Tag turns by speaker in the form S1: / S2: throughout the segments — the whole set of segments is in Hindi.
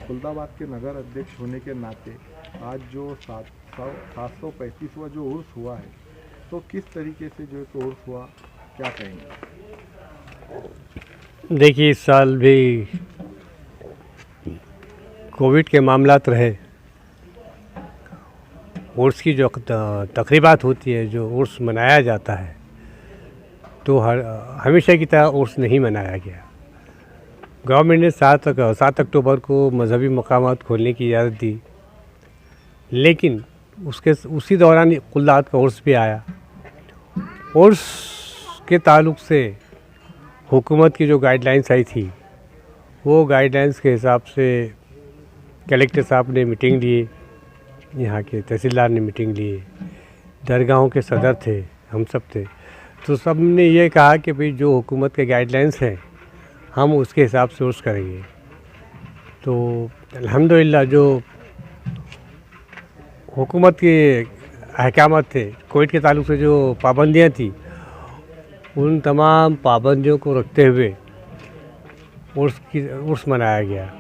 S1: खुलदाबाद के नगर अध्यक्ष होने के नाते आज जो 735वां जो उर्स हुआ है, तो किस तरीके से जो तो उर्स हुआ, क्या कहेंगे?
S2: देखिए, इस साल भी कोविड के मामलात रहे। उर्स की जो तकरीबात होती है, जो उर्स मनाया जाता है, तो हमेशा की तरह उर्स नहीं मनाया गया। गवर्नमेंट ने 7 अक्टूबर को मजहबी मकामात खोलने की इजाज़त दी, लेकिन उसी दौरान खुलदाबाद का उर्स भी आया। उर्स के ताल्लुक़ से हुकूमत की जो गाइडलाइंस आई थी, वो गाइडलाइंस के हिसाब से कलेक्टर साहब ने मीटिंग लिए, यहाँ के तहसीलदार ने मीटिंग लिए, दरगाहों के सदर थे, हम सब थे। तो सब ने ये कहा कि भाई जो हुकूमत के गाइडलाइंस हैं, हम उसके हिसाब से उर्स करेंगे। तो अल्हम्दुलिल्लाह जो हुकूमत के अहकाम थे, कोविड के ताल्लुक़ से जो पाबंदियाँ थी, उन तमाम पाबंदियों को रखते हुए उर्स मनाया गया।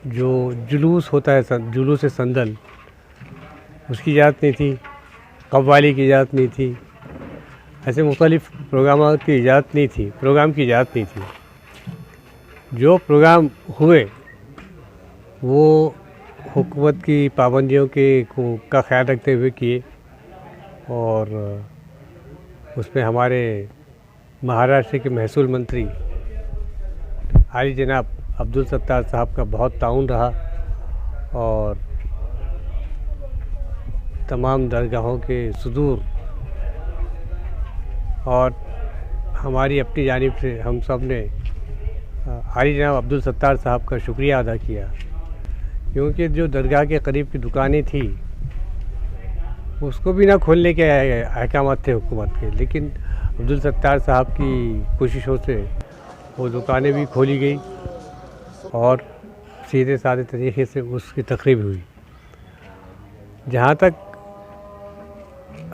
S2: जो जुलूस होता है, जुलूस संदल, उसकी इजाज़त नहीं थी, कव्वाली की इजाज़त नहीं थी, ऐसे मुख्तलिफ़ प्रोग्राम की इजाज़त नहीं थी। जो प्रोग्राम हुए वो हुकूमत की पाबंदियों का ख्याल रखते हुए किए, और उसमें हमारे महाराष्ट्र के महसूल मंत्री आली जनाब अब्दुल सत्तार साहब का बहुत ताउन रहा, और तमाम दरगाहों के सदूर और हमारी अपनी जानिब से हम सब ने आली जनाब अब्दुल सत्तार साहब का शुक्रिया अदा किया, क्योंकि जो दरगाह के करीब की दुकानें थी उसको भी ना खोलने के अहकाम थे हुकूमत के, लेकिन अब्दुल सत्तार साहब की कोशिशों से वो दुकानें भी खोली गई और सीधे साधे तरीके से उसकी तकरीब हुई। जहाँ तक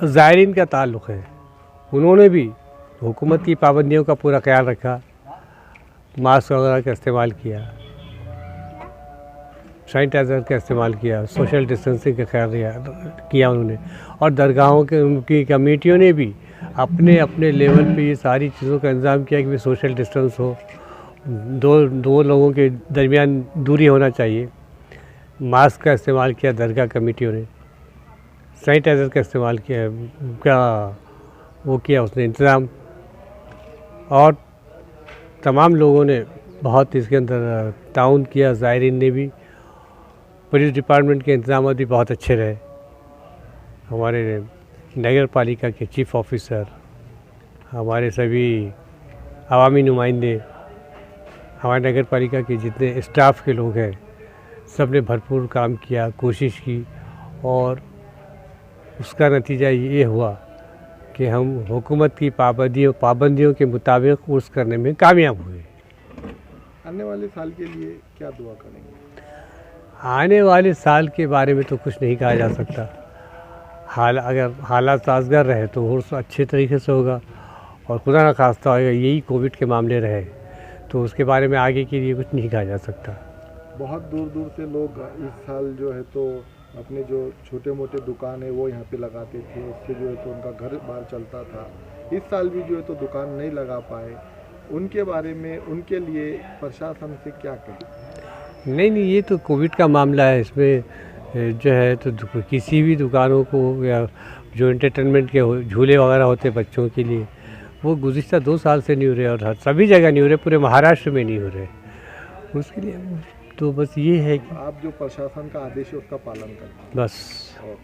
S2: ज़ायरीन का ताल्लुक़ है, उन्होंने भी हुकूमत की पाबंदियों का पूरा ख्याल रखा, मास्क वगैरह का इस्तेमाल किया, सैनिटाइज़र का इस्तेमाल किया, सोशल डिस्टेंसिंग का ख्याल किया उन्होंने। और दरगाहों के उनकी कमेटियों ने भी अपने अपने लेवल पे ये सारी चीज़ों का इंतज़ाम किया कि भाई सोशल डिस्टेंस हो, दो लोगों के दरमियान दूरी होना चाहिए। मास्क का इस्तेमाल किया दरगाह कमेटियों ने, सैनिटाइज़र का इस्तेमाल किया उसने इंतज़ाम, और तमाम लोगों ने बहुत इसके अंदर ताउन किया। ज़ायरीन ने भी, पुलिस डिपार्टमेंट के इंतज़ाम भी बहुत अच्छे रहे। हमारे नगर पालिका के चीफ ऑफिसर, हमारे सभी अवामी नुमाइंदे, हमारे नगर पालिका के जितने स्टाफ के लोग हैं, सब ने भरपूर काम किया, कोशिश की, और उसका नतीजा ये हुआ कि हम हुकूमत की पाबंदियों के मुताबिक उर्स करने में कामयाब हुए।
S1: आने वाले साल के लिए क्या दुआ करेंगे?
S2: आने वाले साल के बारे में तो कुछ नहीं कहा जा सकता। अगर हालात साजगार रहे तो उर्स अच्छे तरीके से होगा, और खुदा न खास्ता होगा यही कोविड के मामले रहे तो उसके बारे में आगे के लिए कुछ नहीं कहा जा सकता।
S1: बहुत दूर दूर से लोग इस साल जो है तो अपने जो छोटे मोटे दुकान है वो यहाँ पे लगाते थे, उससे जो है तो उनका घर बार चलता था। इस साल भी जो है तो दुकान नहीं लगा पाए, उनके बारे में, उनके लिए प्रशासन से क्या कहें?
S2: नहीं, ये तो कोविड का मामला है। इसमें जो है तो किसी भी दुकानों को, या जो एंटरटेनमेंट के झूले वगैरह होते बच्चों के लिए, वो गुज़िश्ता 2 साल से नहीं हो रहे, और सभी जगह नहीं हो रहे, पूरे महाराष्ट्र में नहीं हो रहे। उसके लिए तो बस ये है कि
S1: आप जो प्रशासन का आदेश है उसका पालन करें,
S2: बस।
S1: और